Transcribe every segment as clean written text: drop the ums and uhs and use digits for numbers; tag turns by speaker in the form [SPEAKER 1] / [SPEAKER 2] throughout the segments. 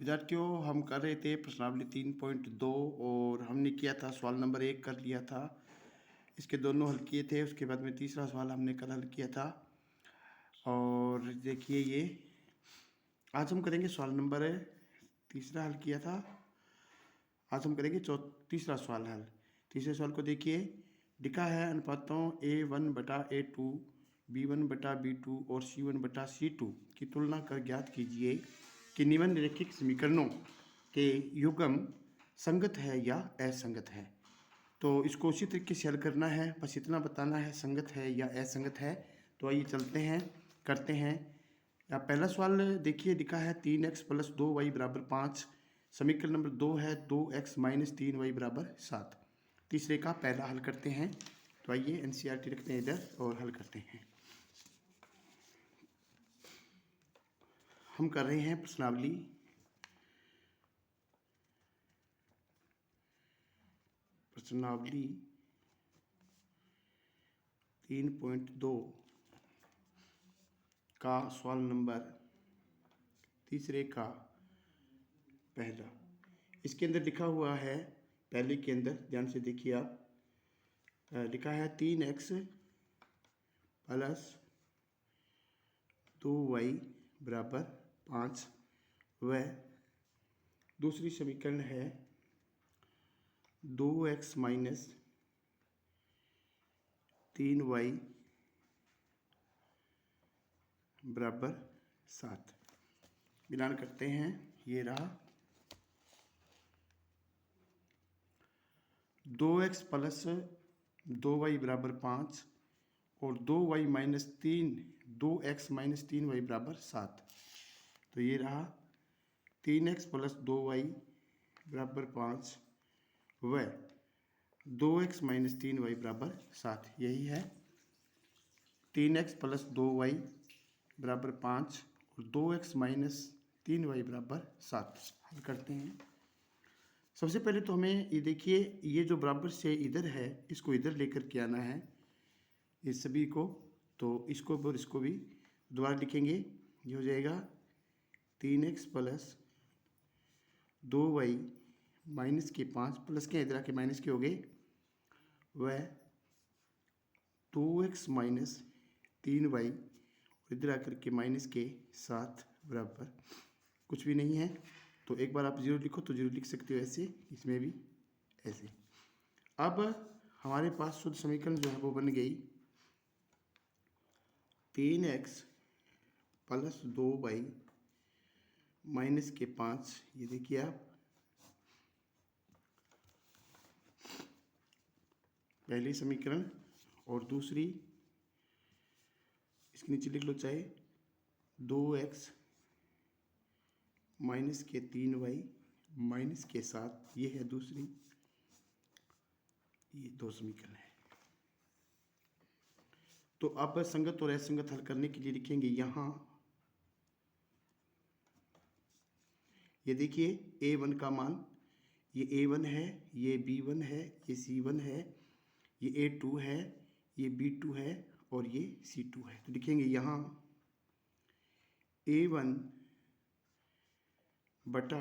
[SPEAKER 1] विद्यार्थियों, हम कर रहे थे प्रश्नावली 3.2 और हमने किया था सवाल नंबर 1 कर लिया था। इसके दोनों हल किए थे। उसके बाद में तीसरा सवाल हमने कल हल किया था। और देखिए ये आज हम करेंगे सवाल नंबर तीसरा हल किया था। आज हम करेंगे तीसरा सवाल हल। तीसरे सवाल को देखिए, लिखा है अनुपातों A1/A2, B1/B2 और C1/C2 की तुलना कर ज्ञात कीजिए कि निम्नलिखित समीकरणों के युग्म संगत है या असंगत है। तो इसको उसी तरीके से हल करना है, बस इतना बताना है संगत है या असंगत है। तो आइए चलते हैं, करते हैं। या पहला सवाल देखिए, लिखा है 3x + 2y = 5। समीकरण नंबर 2 है 2x - 3y = 7। तीसरे का पहला हल करते हैं। तो आइए NCERT रखते हैं इधर और हल करते हैं। हम कर रहे हैं प्रश्नावली प्रश्नावली 3.2 का सवाल नंबर तीसरे का पहला। इसके अंदर लिखा हुआ है, पहले के अंदर ध्यान से देखिए आप, लिखा है 3x + 2y = 5 व दूसरी समीकरण है 2x - 3y = 7। मिलान करते हैं। ये रहा 2x + 2y = 5 और 2y - 3 2x - 3y = 7। तो ये रहा 3x + 2y = 5 व 2x - 3y = 7। यही है 3x + 2y = 5 और 2x - 3y = 7। हल करते हैं। सबसे पहले तो हमें ये देखिए, ये जो बराबर से इधर है इसको इधर लेकर के आना है, इस सभी को। तो इसको और इसको भी दोबारा लिखेंगे। ये हो जाएगा 3x + 2y - 5 प्लस के इधर आके माइनस के हो गए व 2x - 3y और इधर आकर के -7 बराबर कुछ भी नहीं है। तो एक बार आप 0 लिखो तो 0 लिख सकते हो, ऐसे इसमें भी ऐसे। अब हमारे पास शुद्ध समीकरण जो है वो बन गई 3x + 2y - 5। ये देखिए आप, पहली समीकरण। और दूसरी इसके नीचे लिख लो चाहे 2x - 3y - 7। ये है दूसरी। ये दो समीकरण है। तो आप संगत और असंगत हल करने के लिए लिखेंगे यहाँ, ये देखिए A1 का मान, ये A1 है, ये B1 है, ये C1 है, ये A2 है, ये B2 है और ये C2 है। तो लिखेंगे यहाँ A1 बटा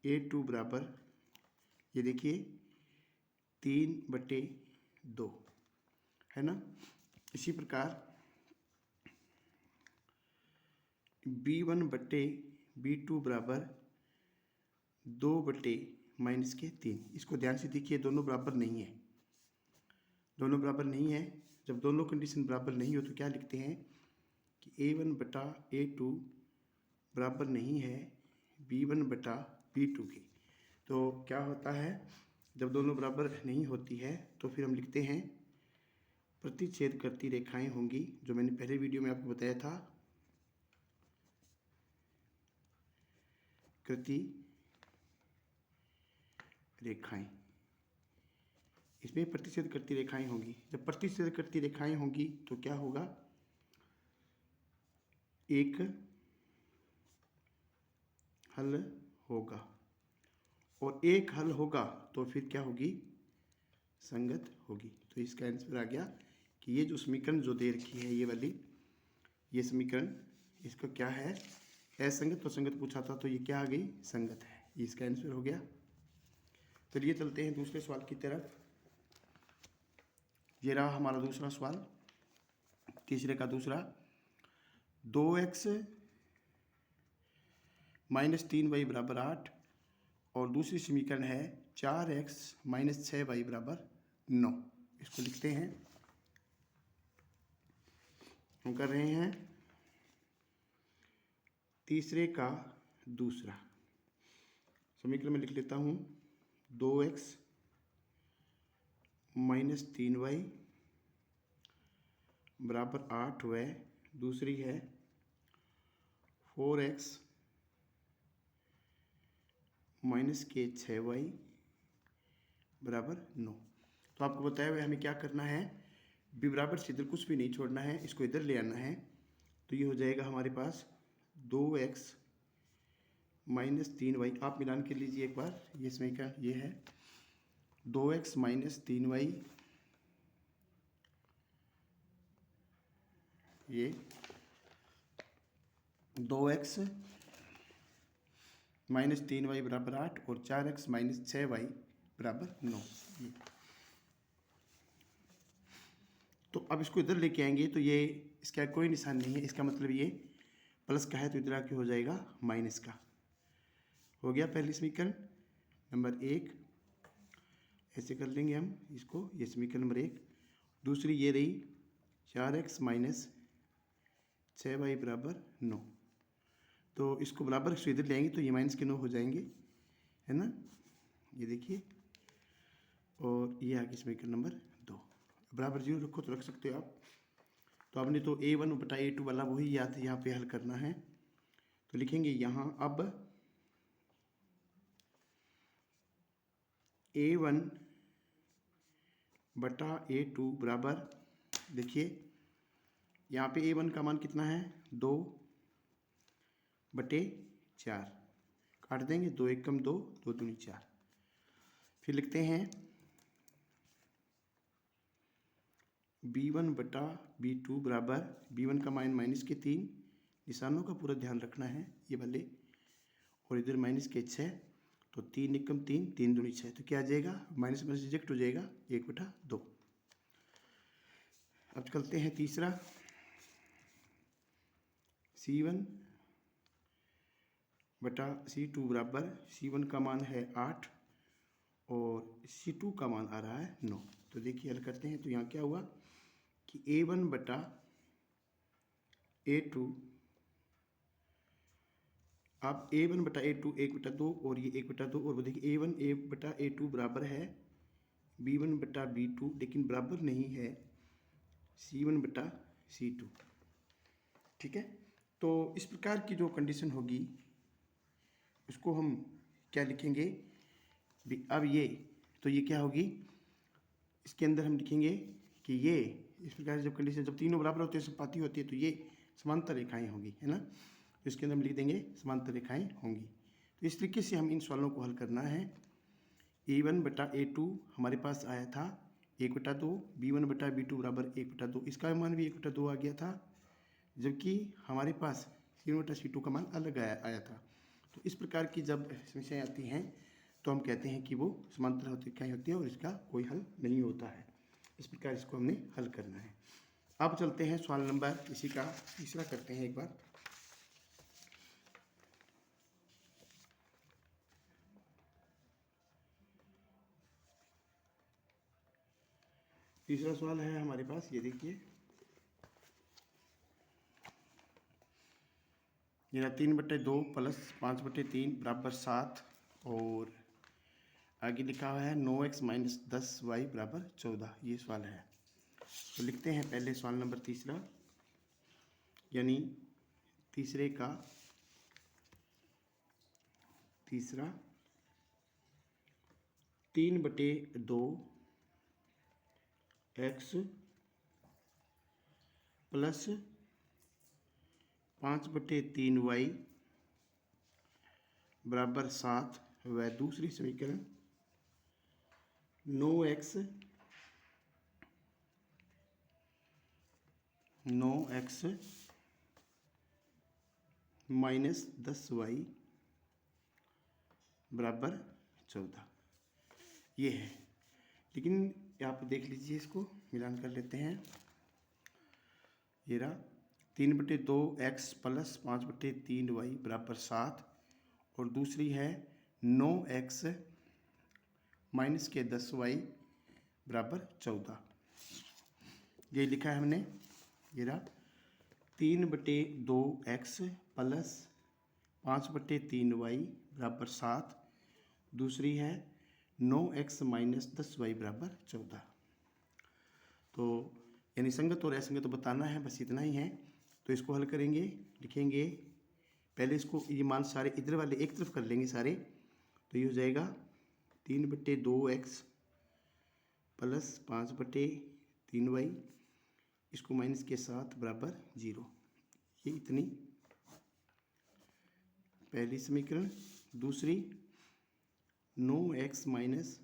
[SPEAKER 1] A2 बराबर, ये देखिए 3/2 है ना। इसी प्रकार B1 बटे B2 बराबर 2/-3। इसको ध्यान से देखिए, दोनों बराबर नहीं है। दोनों बराबर नहीं है। जब दोनों कंडीशन बराबर नहीं हो तो क्या लिखते हैं कि A1 बटा A2 बराबर नहीं है B1 बटा B2 के। तो क्या होता है, जब दोनों बराबर नहीं होती है तो फिर हम लिखते हैं प्रतिच्छेद करती रेखाएं होंगी, जो मैंने पहले वीडियो में आपको बताया था। कृति रेखाएं, इसमें प्रतिच्छेद करती रेखाएं होंगी। जब प्रतिच्छेद करती रेखाएं होंगी तो क्या होगा, एक हल होगा और एक हल होगा तो फिर क्या होगी, संगत होगी। तो इसका आंसर आ गया कि ये जो समीकरण जो दे रखी है, ये वाली, ये समीकरण, इसका क्या है, असंगत तो संगत पूछा था, तो ये क्या आ गई, संगत है। ये इसका आंसर हो गया। चलिए चलते हैं दूसरे सवाल की तरफ। ये रहा हमारा दूसरा सवाल, तीसरे का दूसरा। 2x माइनस 3y बराबर 8 और दूसरी समीकरण है 4x माइनस 6y बराबर 9। इसको लिखते हैं, हम कर रहे हैं तीसरे का दूसरा। समीकरण में लिख लेता हूँ 2x माइनस 3y बराबर 8 व दूसरी है 4x माइनस के 6y बराबर 9। तो आपको बताया हुआ हमें क्या करना है, बी बराबर से इधर कुछ भी नहीं छोड़ना है, इसको इधर ले आना है। तो ये हो जाएगा हमारे पास 2x माइनस 3y। आप मिलान कर लीजिए एक बार, ये समीकरण ये है 2x माइनस 3y, ये 2x माइनस 3y बराबर 8 और 4x माइनस 6y बराबर 9। तो अब इसको इधर लेके आएंगे तो ये इसका कोई निशान नहीं है, इसका मतलब ये प्लस का है, तो इधर आके हो जाएगा माइनस का। हो गया पहली समीकरण नंबर 1। ऐसे कर लेंगे हम इसको, ये समीकरण नंबर 1। दूसरी ये रही 4x माइनस 6y बराबर 9। तो इसको बराबर से इधर ले आएंगे तो ये माइनस के 9 हो जाएंगे, है ना, ये देखिए। और ये आगे समीकरण नंबर 2। बराबर 0 रखो तो रख सकते हो आप। तो आपने तो a1 बटा a2 वाला वही याद यहाँ पे हल करना है। तो लिखेंगे यहाँ अब a1 बटा a2 बराबर, देखिए यहाँ पे a1 का मान कितना है 2 बटे 4, काट देंगे 2 1 कम 2, 2 दूनी 4। फिर लिखते हैं b1 बटा b2 बराबर, b1 का मान माइनस के 3, निशानों का पूरा ध्यान रखना है ये वाले, और इधर माइनस के 6, तो 3 1 कम 3, 3 दूनी 6। तो क्या आ जाएगा, माइनस माइनस रिजेक्ट हो जाएगा, 1 बटा 2। अब चलते हैं तीसरा, c1 बटा c2 बराबर, c1 का मान है 8 और c2 का मान आ रहा है 9। तो देखिए हल करते हैं, तो यहाँ क्या हुआ कि a1 बटा a2, आप a1 बटा a2 1 बटा 2 और ये 1 बटा 2, और वो देखिए a1 बटा a2 बराबर है b1 बटा b2, लेकिन बराबर नहीं है c1 बटा c2। ठीक है, तो इस प्रकार की जो कंडीशन होगी उसको हम क्या लिखेंगे अब ये, तो ये क्या होगी, इसके अंदर हम लिखेंगे कि ये इस प्रकार से जब कंडीशन, जब तीनों बराबर होते हैं, संपाती होती है, तो ये समांतर रेखाएं होंगी, है ना। तो इसके अंदर हम लिख देंगे समांतर रेखाएं होंगी। तो इस तरीके से हम इन सवालों को हल करना है। a1 बटा a2 हमारे पास आया था 1 बटा 2, b1 बटा b2 बराबर 1 बटा 2, इसका मान भी 1 बटा 2 आ गया था, जबकि हमारे पास c1 बटा c2 का मान अलग आया था। तो इस प्रकार की जब समस्याएं आती हैं तो हम कहते हैं कि वो समांतर रेखाएं होती है और इसका कोई हल नहीं होता है। इस प्रकार इसको हमने हल करना है। अब चलते हैं सवाल नंबर इसी का तीसरा करते हैं एक बार। तीसरा सवाल है हमारे पास, ये देखिए, ये 3/2 प्लस 5/3 बराबर 7, और आगे लिखा हुआ है 9x माइनस 10y बराबर 14। ये सवाल है। तो लिखते हैं पहले सवाल नंबर तीसरा, यानी तीसरे का तीसरा 3/2 x प्लस 5/3y बराबर 7 व दूसरी समीकरण 9x माइनस 10y बराबर 14, ये है। लेकिन आप देख लीजिए, इसको मिलान कर लेते हैं। ये रहा 3/2x प्लस 5/3y बराबर 7, और दूसरी है 9x माइनस के 10y बराबर 14, ये लिखा है हमने। ये रहा 3/2x प्लस 5/3y बराबर 7, दूसरी है 9x माइनस 10y बराबर 14। तो यानी संगत और असंगत तो बताना है, बस इतना ही है। तो इसको हल करेंगे, लिखेंगे पहले इसको, ये मान सारे इधर वाले एक तरफ कर लेंगे सारे। तो ये हो जाएगा 3/2x प्लस 5/3y, इसको माइनस के 7 बराबर 0, ये इतनी पहली समीकरण। दूसरी 9x माइनस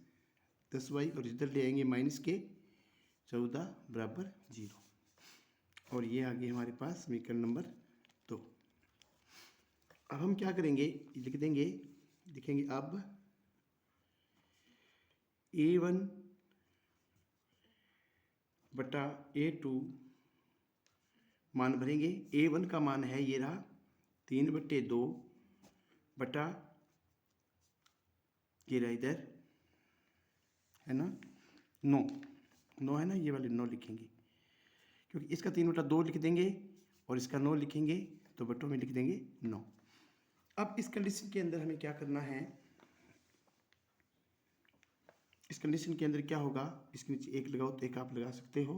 [SPEAKER 1] 10y, और इधर ले आएंगे माइनस के 14 बराबर 0, और ये आ गई हमारे पास समीकरण नंबर 2। अब हम क्या करेंगे, लिख देंगे, लिखेंगे अब a1 बटा a2 मान भरेंगे। a1 का मान है, ये रहा 3/2 बटा, ये रहा इधर है ना 9 है ना, ये वाले 9 लिखेंगे, क्योंकि इसका 3/2 लिख देंगे और इसका 9 लिखेंगे, तो बटों में लिख देंगे 9। अब इस कंडीशन के अंदर हमें क्या करना है, इस कंडीशन के अंदर क्या होगा, इसके नीचे एक लगाओ तो एक आप लगा सकते हो,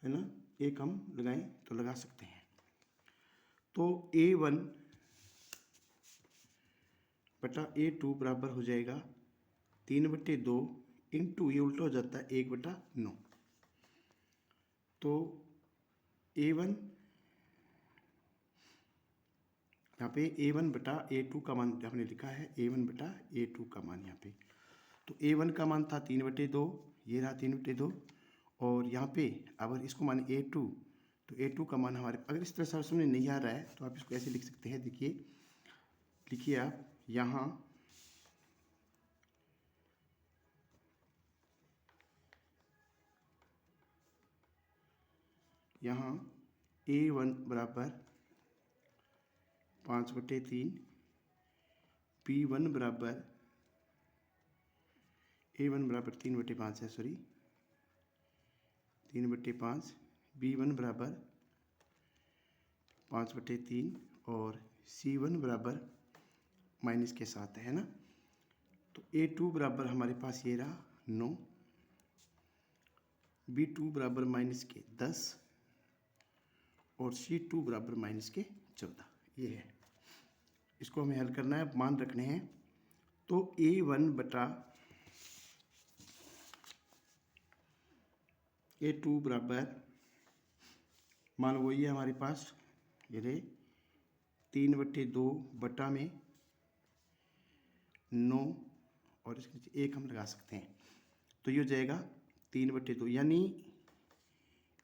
[SPEAKER 1] है ना, एक हम लगाएं तो लगा सकते हैं। तो a1 बटा a2 बराबर हो जाएगा 3/2 इंटू, ये उल्टा हो जाता है 1/9। तो a1 यहाँ पे a1 बटा a2 का मान हमने लिखा है, a1 बटा a2 का मान यहाँ पे। तो a1 का मान था 3/2, ये रहा 3/2, और यहाँ पे अगर इसको मान a2, तो a2 का मान हमारे, अगर इस तरह से समझ नहीं आ रहा है तो आप इसको ऐसे लिख सकते हैं। देखिए, लिखिए आप यहाँ a1 बराबर 5/3, b1 बराबर a1 बराबर 3/5 है, सॉरी 3/5, b1 बराबर 5/3, और c1 बराबर माइनस के 7 है ना। तो a2 बराबर हमारे पास ये रहा 9, b2 बराबर माइनस के 10, और c2 बराबर माइनस के 14, ये है। इसको हमें हल करना है, मान रखने हैं। तो a1 बटा a2 बराबर मान वही है हमारे पास, ये रहे 3/2 बटा में 9, और इसके नीचे एक हम लगा सकते हैं। तो ये हो जाएगा 3/2, यानी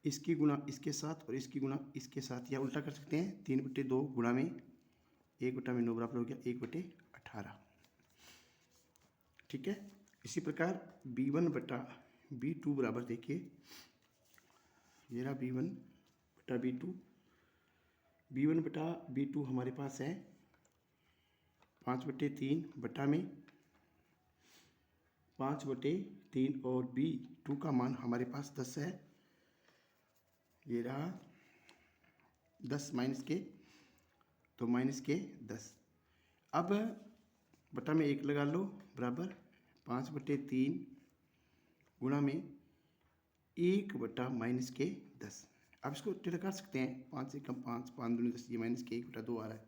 [SPEAKER 1] इसकी गुणा इसके साथ और इसकी गुणा इसके साथ, या उल्टा कर सकते हैं, 3/2 गुणा में 1/9 बराबर हो गया 1/18, ठीक है। इसी प्रकार b1 बटा b2 बराबर, देखिए ये रहा b1 बटा b2, b1 बटा b2 हमारे पास है 5/3 बटा में 5/3, और b2 का मान हमारे पास 10 है, ये रहा 10 माइनस के, तो माइनस के 10। अब बटा में 1 लगा लो, बराबर 5/3 गुणा में 1 बटा माइनस के 10। अब इसको टेढ़ा कर सकते हैं, 5 से कम 5, 5 दूनी 10, ये माइनस के 1/2 आ रहा है,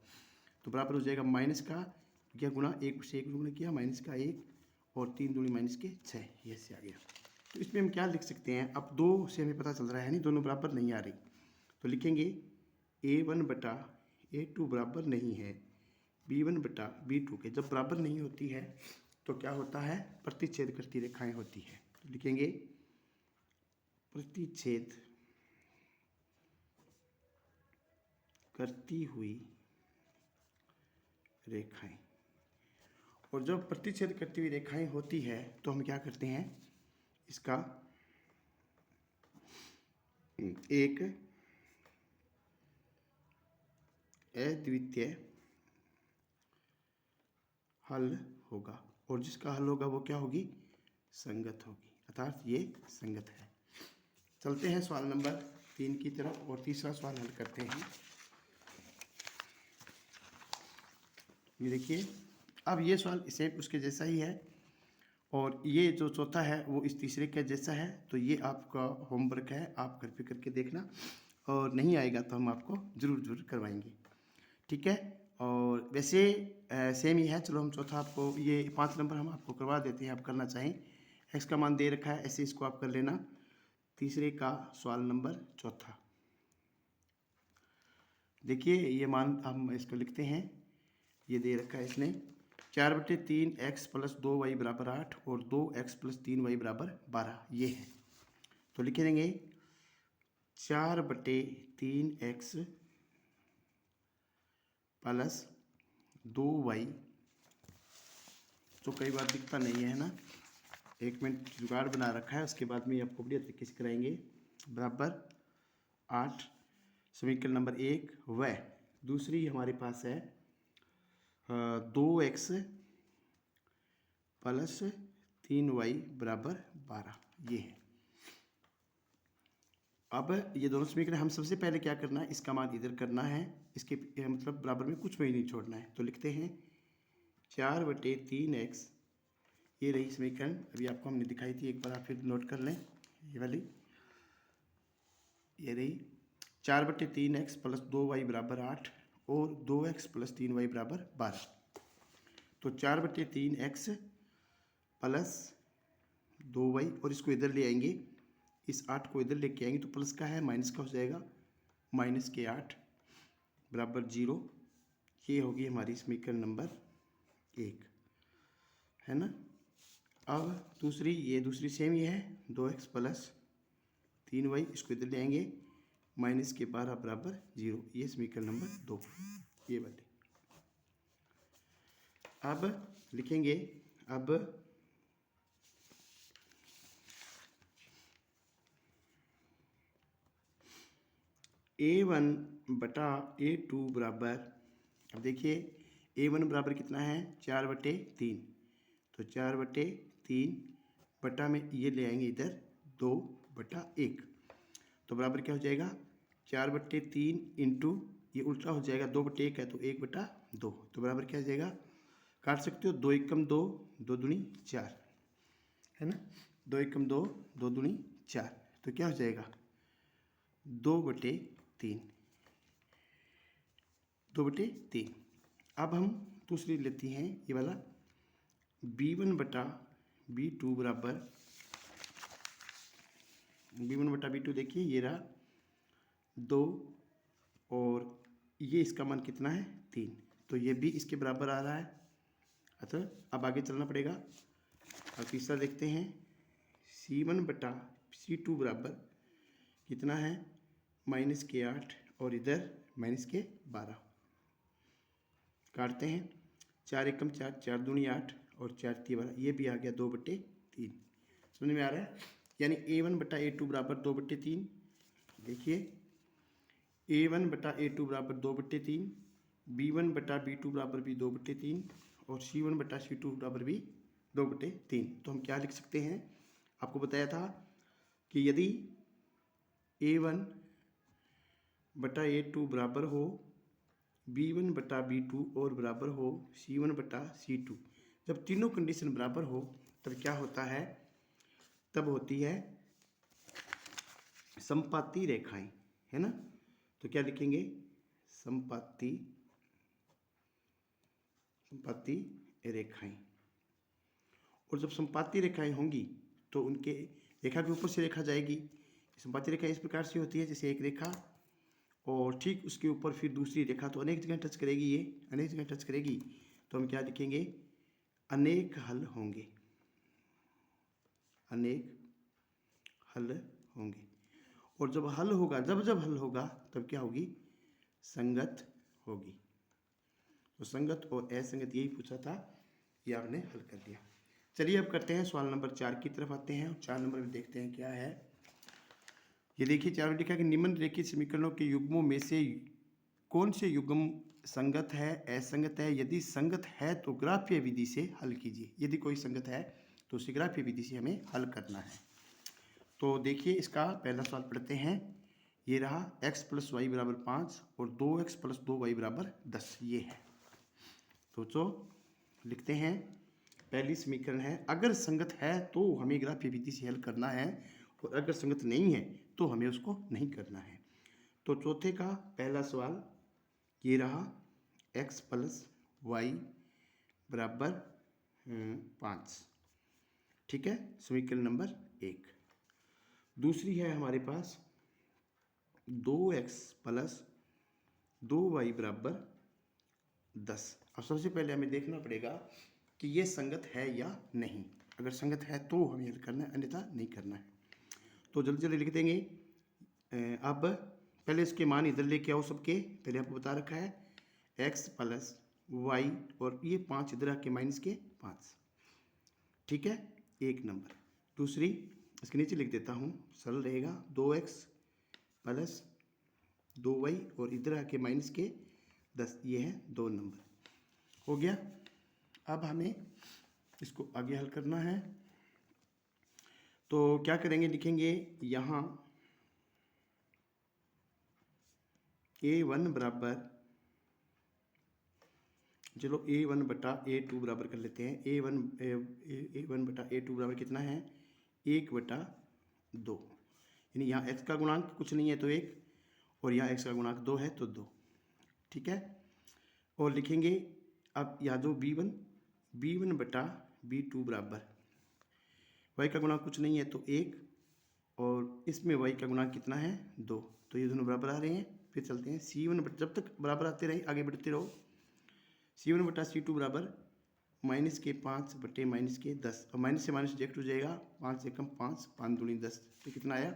[SPEAKER 1] तो बराबर हो जाएगा माइनस का क्या गुणा, 1 से 1 गुणा किया, माइनस का 1, और 3 दूनी माइनस के 6, ये से आ गया। तो इसमें हम क्या लिख सकते हैं, अब 2 से हमें पता चल रहा है नहीं, दोनों बराबर नहीं आ रही, तो लिखेंगे a1 बटा a2 बराबर नहीं है b1 बटा b2 के। जब बराबर नहीं होती है तो क्या होता है, प्रतिच्छेद करती रेखाएं होती है। तो लिखेंगे प्रतिच्छेद करती हुई रेखाएं। और जब प्रतिच्छेद करती हुई रेखाएं होती है तो हम क्या करते हैं, इसका एक अद्वितीय हल होगा, और जिसका हल होगा वो क्या होगी, संगत होगी, अर्थात ये संगत है। चलते हैं सवाल नंबर 3 की तरफ और तीसरा सवाल हल करते हैं। ये देखिए, अब ये सवाल इसे उसके जैसा ही है, और ये जो चौथा है वो इस तीसरे के जैसा है। तो ये आपका होमवर्क है, आप घर पे करके देखना, और नहीं आएगा तो हम आपको ज़रूर करवाएंगे, ठीक है। और वैसे सेम ही है। चलो हम चौथा आपको, ये 5 नंबर हम आपको करवा देते हैं, आप करना चाहें। एक्स का मान दे रखा है, ऐसे इसको आप कर लेना। तीसरे का सवाल नंबर चौथा, देखिए ये मान हम इसको लिखते हैं। ये दे रखा है इसने 4/3 x + 2y = 8 और 2x + 3y = 12, ये है। तो लिखे देंगे 4/3x + 2y, तो कई बार दिखता नहीं है ना, 1 मिनट जुगाड़ बना रखा है, उसके बाद में आपको बढ़िया तरीके से कराएंगे, बराबर 8। समीकरण नंबर 1 व दूसरी हमारे पास है 2x + 3y = 12, ये है। अब ये दोनों समीकरण हम सबसे पहले क्या करना है, इसका मान इधर करना है, इसके मतलब बराबर में कुछ भी नहीं छोड़ना है। तो लिखते हैं 4/3x, ये रही समीकरण, अभी आपको हमने दिखाई थी, एक बार आप फिर नोट कर लें, ये वाली ये रही 4/3x + 2y = 8 और 2x + 3y = 12। तो 4/3x + 2y, और इसको इधर ले आएंगे, इस 8 को इधर लेके आएंगे तो प्लस का है माइनस का हो जाएगा, -8 = 0। ये होगी हमारी समीकरण नंबर 1, है ना। अब दूसरी, ये दूसरी सेम ही है, 2x + 3y, इसको इधर ले आएंगे, -12 = 0, ये समीकरण नंबर 2, ये वाली। अब लिखेंगे, अब A1/A2 बराबर, अब देखिए A1 बराबर कितना है, 4/3, तो 4/3 बटा में ये ले आएंगे इधर 2/1, तो बराबर क्या हो जाएगा, 4/3 इंटू, ये उल्टा हो जाएगा, 2/1 है तो 1/2, तो बराबर क्या हो जाएगा, काट सकते हो, 2 एकम 2, 2 दूनी 4, है ना, 2 एकम 2, 2 दूनी 4, तो क्या हो जाएगा 2/3, 2/3। अब हम दूसरी लेती हैं, ये वाला B1/B2 बराबर, B1/B2 देखिए ये रहा 2, और ये इसका मान कितना है 3, तो ये भी इसके बराबर आ रहा है। अच्छा, अब आगे चलना पड़ेगा। अब तीसरा देखते हैं, C1/C2 बराबर कितना है, -8 और इधर -12, काटते हैं, 4 एकम 4, 4 दूनी 8 और 4 तीय 12, ये भी आ गया 2/3, समझ में आ रहा है। यानी A1/A2 बराबर 2/3, देखिए A1/A2 बराबर 2/3, B1/B2 बराबर भी 2/3 और C1/C2 बराबर भी 2/3। तो हम क्या लिख सकते हैं, आपको बताया था कि यदि A1/A2 बराबर हो B1/B2 और बराबर हो C1/C2, जब तीनों कंडीशन बराबर हो तब क्या होता है, तब होती है समपाती रेखाएं, है ना। तो क्या लिखेंगे, समपाती रेखाएं। और जब समपाती रेखाएं होंगी तो उनके रेखा के ऊपर से रेखा जाएगी। समपाती रेखा इस प्रकार से होती है, जैसे एक रेखा और ठीक उसके ऊपर फिर दूसरी रेखा, तो अनेक जगह टच करेगी, ये अनेक जगह टच करेगी, तो हम क्या लिखेंगे, अनेक हल होंगे, अनेक हल होंगे। और जब हल होगा, जब हल होगा तब क्या होगी, संगत होगी। तो संगत और असंगत यही पूछा था, ये आपने हल कर दिया। चलिए अब करते हैं सवाल नंबर 4 की तरफ आते हैं और 4 नंबर में देखते हैं क्या है। ये देखिए 4 में लिखा है कि निम्नलिखित समीकरणों के युग्मों में से कौन से युग्म संगत है, असंगत है? यदि संगत है तो ग्राफीय विधि से हल कीजिए। यदि कोई संगत है तो उसे ग्राफीय विधि से हमें हल करना है। तो देखिए इसका पहला सवाल पढ़ते हैं। ये रहा x + y = 5 और 2x + 2y = 10, ये है। तो लिखते हैं, पहली समीकरण है, अगर संगत है तो हमें ग्राफीय विधि से हल करना है और अगर संगत नहीं है तो हमें उसको नहीं करना है। तो चौथे का पहला सवाल ये रहा x + y = 5, ठीक है, समीकरण नंबर 1। दूसरी है हमारे पास 2x + 2y = 10। अब सबसे पहले हमें देखना पड़ेगा कि ये संगत है या नहीं। अगर संगत है तो हमें हल करना है, अन्यथा नहीं करना है। तो जल्दी जल्दी लिख देंगे। अब पहले इसके मान इधर लेके आओ सबके, पहले आपको बता रखा है x + y और ये 5 इधर आके -5, ठीक है, 1 नंबर। दूसरी इसके नीचे लिख देता हूँ, सरल रहेगा, 2x + 2y और इधर आके -10, ये है 2 नंबर, हो गया। अब हमें इसको आगे हल करना है। तो क्या करेंगे, लिखेंगे यहाँ a1 बराबर, चलो a1 बटा a2 बराबर कर लेते हैं। a1 बटा a2 बराबर कितना है, 1/2, यानी यहाँ x का गुणांक कुछ नहीं है तो 1 और यहाँ x का गुणांक 2 है तो 2, ठीक है। और लिखेंगे अब यहाँ जो b1 बटा b2 बराबर, y का गुणांक कुछ नहीं है तो 1 और इसमें y का गुणांक कितना है, 2, तो ये दोनों बराबर आ रहे हैं। फिर चलते हैं c1 जब तक बराबर आते रहे आगे बढ़ते रहो। c1 बटा c2 बराबर -5 बटे -10, और माइनस से माइनस रिजेक्ट हो जाएगा, 5 से कम 5, 5 दूनी 10, तो कितना आया,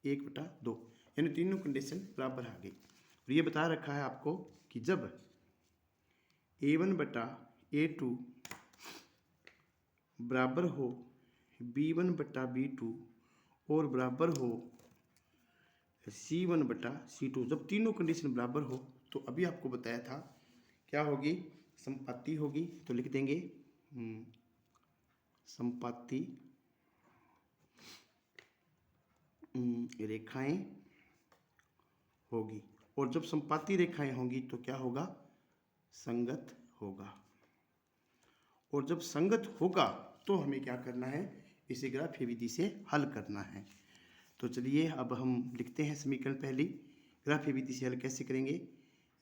[SPEAKER 1] 1/2, यानी तीनों कंडीशन बराबर आ गई। और ये बता रखा है आपको कि जब a1 बटा a2 बराबर हो b1 बटा b2 और बराबर हो c1 बटा c2, जब तीनों कंडीशन बराबर हो तो अभी आपको बताया था क्या होगी, संपाती होगी। तो लिख देंगे संपाती रेखाएं होगी, और जब संपाती रेखाएं होंगी तो क्या होगा, संगत होगा। और जब संगत होगा तो हमें क्या करना है, इसे ग्राफीय विधि से हल करना है। तो चलिए अब हम लिखते हैं समीकरण पहली, ग्राफीय विधि से हल कैसे करेंगे।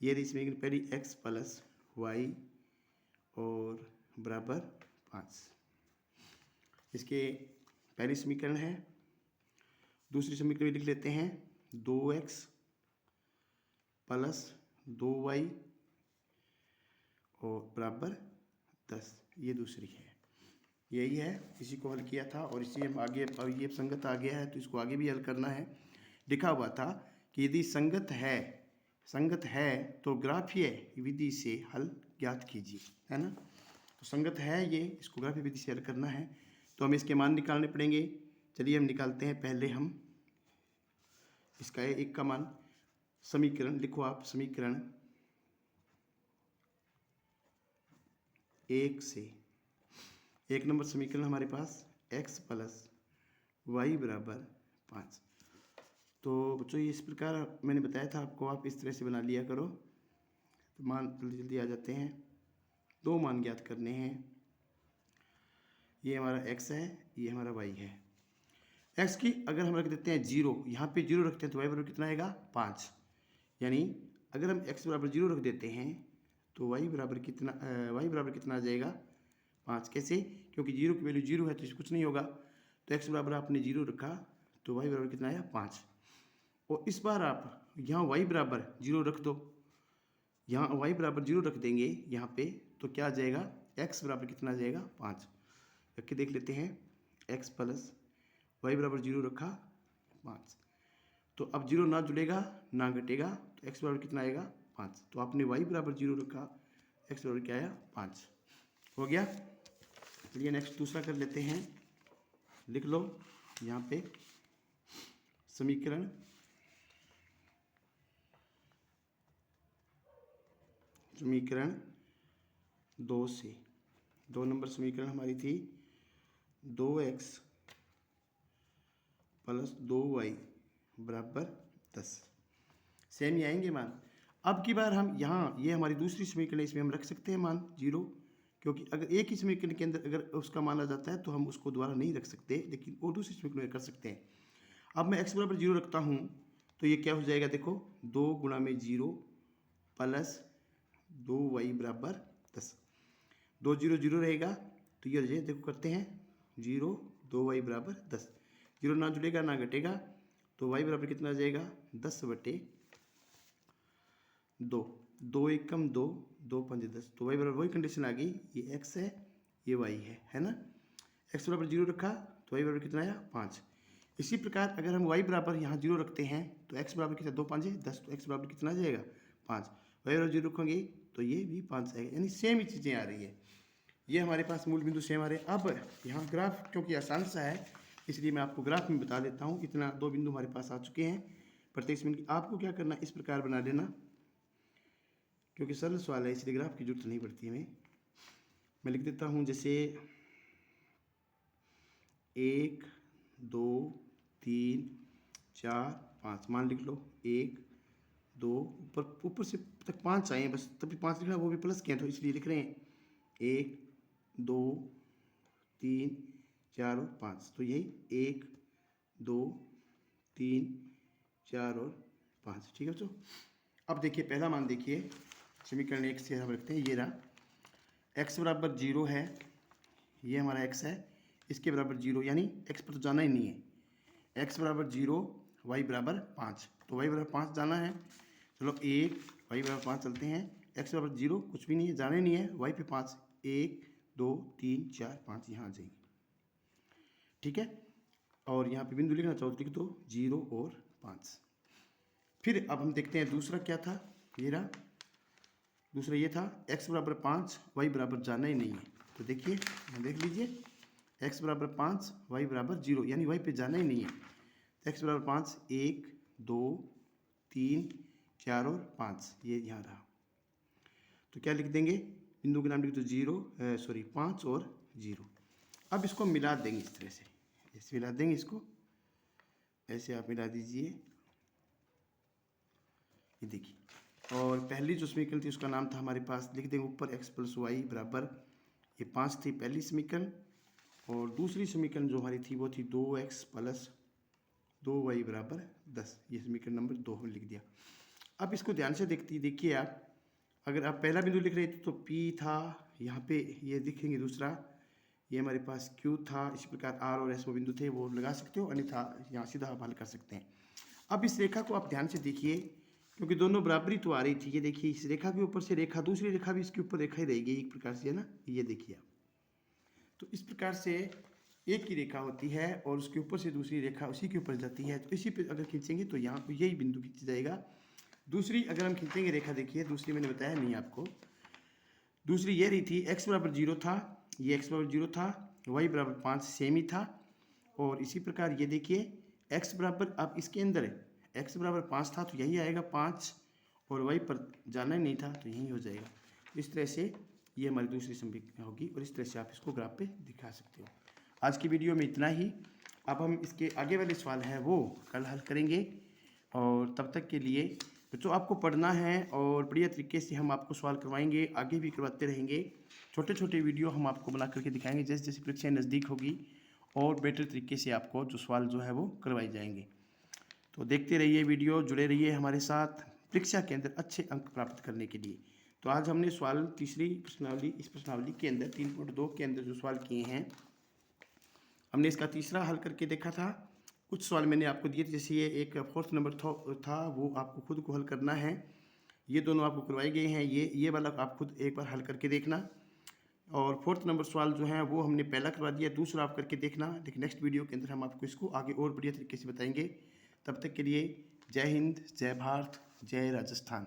[SPEAKER 1] ये रही समीकरण पहली, x + y और बराबर 5, इसके पहली समीकरण है। दूसरी समीकरण लिख लेते हैं 2x + 2y और बराबर 10, ये दूसरी है। यही है, इसी को हल किया था और इसी हम आगे, अब ये संगत आ गया है तो इसको आगे भी हल करना है। लिखा हुआ था कि यदि संगत है तो ग्राफीय विधि से हल ज्ञात कीजिए, है ना। तो संगत है ये, इसको ग्राफीय विधि से हल करना है तो हमें इसके मान निकालने पड़ेंगे। चलिए हम निकालते हैं। पहले हम इसका एक का मान, समीकरण लिखो आप, समीकरण 1 से 1 नंबर समीकरण हमारे पास x + y = 5। तो बच्चों ये इस प्रकार मैंने बताया था आपको, आप इस तरह से बना लिया करो तो मान जल्दी जल्दी आ जाते हैं। 2 मान ज्ञात करने हैं, ये हमारा x है, ये हमारा y है। x की अगर हम रख देते हैं 0, यहाँ पे 0 रखते हैं तो y बराबर कितना आएगा, 5, यानी अगर हम x बराबर 0 रख देते हैं तो y बराबर कितना आ जाएगा, 5। कैसे, क्योंकि 0 की वैल्यू 0 है तो इससे कुछ नहीं होगा, तो x बराबर आपने 0 रखा तो y बराबर कितना आया, 5। और इस बार आप यहाँ y बराबर 0 रख दो, यहाँ y बराबर 0 रख देंगे यहाँ पे, तो क्या आ जाएगा, x बराबर कितना आ जाएगा, 5। रख के देख लेते हैं, x + y बराबर 0 रखा, 5, तो अब 0 ना जुड़ेगा ना घटेगा, तो x बराबर कितना आएगा, 5। तो आपने y बराबर 0 रखा, एक्स बराबर क्या आया 5 हो गया। चलिए नेक्स्ट दूसरा कर लेते हैं। लिख लो यहाँ पे समीकरण समीकरण 2 से 2 नंबर समीकरण हमारी थी 2x प्लस 2y बराबर 10। सेम ही आएंगे मान। अब की बार हम यहाँ ये हमारी दूसरी समीकरण इसमें हम रख सकते हैं मान 0, क्योंकि अगर एक ही समीकरण के अंदर अगर उसका मान आ जाता है तो हम उसको दोबारा नहीं रख सकते, लेकिन वो दूसरी समीकरण में कर सकते हैं। अब मैं x बराबर 0 रखता हूँ तो ये क्या हो जाएगा, देखो 2 गुणा में 0 प्लस 2y बराबर 10। 2 0 0 रहेगा तो ये देखो करते हैं 0 2y बराबर 10। 0 ना जुड़ेगा ना घटेगा तो y बराबर कितना आ जाएगा 10/2। 2 1 कम 2 2 5 10 तो y बराबर वही कंडीशन आ गई, ये x है ये y है ना। x बराबर 0 रखा तो y बराबर कितना आया 5। इसी प्रकार अगर हम y बराबर यहाँ 0 रखते हैं तो x बराबर कितना 2 5 10 तो x बराबर कितना आ जाएगा 5। y बराबर 0 रखेंगे तो ये भी 5 आएगा, यानी सेम ही चीज़ें आ रही है। ये हमारे पास मूल बिंदु सेम आ रहे हैं। अब यहाँ ग्राफ क्योंकि आसान सा है इसलिए मैं आपको ग्राफ में बता देता हूँ। इतना 2 बिंदु हमारे पास आ चुके हैं प्रत्येक मिनट की। आपको क्या करना इस प्रकार बना लेना, क्योंकि सरल सवाल है इसलिए ग्राफ की जरूरत नहीं पड़ती हमें। मैं लिख देता हूँ जैसे 1 2 3 4 5 मान लिख लो 1 2 ऊपर से तक 5 आए हैं बस, तभी 5 लिखना, वो भी प्लस के हैं तो इसलिए लिख रहे हैं 1 2 3 4 और 5। तो यही 1 2 3 4 और 5, ठीक है बच्चों। अब देखिए पहला मान देखिए समीकरण 1 से हम रखते हैं, ये रहा x बराबर 0 है, ये हमारा x है, इसके बराबर 0 यानी x पर तो जाना ही नहीं है। x बराबर 0 y बराबर 5, तो y बराबर 5 जाना है। चलो 1 y बराबर 5 चलते हैं, x बराबर 0 कुछ भी नहीं है, जाना ही नहीं है, y पे 5 1 2 3 4 5 यहाँ आ जाएंगे, ठीक है। और यहाँ पे बिंदु लिखना चाहो तो लिख दो 0 और 5। फिर अब हम देखते हैं दूसरा क्या था, ये रहा दूसरा, ये था x बराबर 5 y बराबर जाना ही नहीं है। तो देखिए यहाँ देख लीजिए x बराबर 5 y बराबर 0 यानी y पे जाना ही नहीं है। तो x बराबर 5 1 2 3 4 और 5 ये यहाँ रहा। तो क्या लिख देंगे, बिंदु के नाम लिख दो 5 और 0। अब इसको मिला देंगे इस तरह से, ऐसे मिला देंगे इसको, ऐसे आप मिला दीजिए, ये देखिए। और पहली जो समीकरण थी उसका नाम था हमारे पास, लिख देंगे ऊपर x प्लस वाई बराबर ये 5 थी पहली समीकरण, और दूसरी समीकरण जो हमारी थी वो थी 2x प्लस 2y बराबर 10। ये समीकरण नंबर 2 लिख दिया। अब इसको ध्यान से देखिए आप, अगर आप पहला बिंदु लिख रहे थे तो P था, यहाँ पे ये दिखेंगे दूसरा, ये हमारे पास Q था, इसी प्रकार R और S वो बिंदु थे, वो लगा सकते हो, अन्यथा यहाँ सीधा आप हल कर सकते हैं। अब इस रेखा को आप ध्यान से देखिए, क्योंकि दोनों बराबरी तो आ रही थी। ये देखिए इस रेखा के ऊपर से रेखा, दूसरी रेखा भी इसके ऊपर रेखा ही रहेगी एक प्रकार से, है ना, ये देखिए आप। तो इस प्रकार से एक ही रेखा होती है और उसके ऊपर से दूसरी रेखा उसी के ऊपर जाती है, तो इसी पे अगर खींचेंगे तो यहाँ पर यही बिंदु खींच जाएगा। दूसरी अगर हम खींचेंगे रेखा, देखिए दूसरी मैंने बताया नहीं आपको, दूसरी ये रही थी x बराबर 0 था, ये x बराबर 0 था, y बराबर 5 सेम ही था। और इसी प्रकार ये देखिए x बराबर, अब इसके अंदर है x बराबर 5 था तो यही आएगा 5, और y पर जाना ही नहीं था तो यही हो जाएगा। इस तरह से ये हमारी दूसरी समीकरण होगी, और इस तरह से आप इसको ग्राफ पे दिखा सकते हो। आज की वीडियो में इतना ही। अब हम इसके आगे वाले सवाल हैं वो कल हल करेंगे, और तब तक के लिए बच्चों आपको पढ़ना है और बढ़िया तरीके से हम आपको सवाल करवाएंगे, आगे भी करवाते रहेंगे। छोटे छोटे वीडियो हम आपको बना करके दिखाएंगे, जैसे जैसे परीक्षाएँ नज़दीक होगी और बेटर तरीके से आपको जो सवाल जो है वो करवाए जाएंगे। तो देखते रहिए वीडियो, जुड़े रहिए हमारे साथ परीक्षा के अंदर अच्छे अंक प्राप्त करने के लिए। तो आज हमने सवाल तीसरी प्रश्नावली, इस प्रश्नावली के अंदर 3.2 के अंदर जो सवाल किए हैं, हमने इसका तीसरा हल करके देखा था। कुछ सवाल मैंने आपको दिए थे, जैसे ये एक 4th नंबर था, वो आपको खुद को हल करना है। ये दोनों आपको करवाए गए हैं, ये वाला आप खुद एक बार हल करके देखना। और 4th नंबर सवाल जो है वो हमने पहला करवा दिया, दूसरा आप करके देखना। लेकिन नेक्स्ट वीडियो के अंदर हम आपको इसको आगे और बढ़िया तरीके से बताएंगे। तब तक के लिए जय हिंद, जय भारत, जय राजस्थान।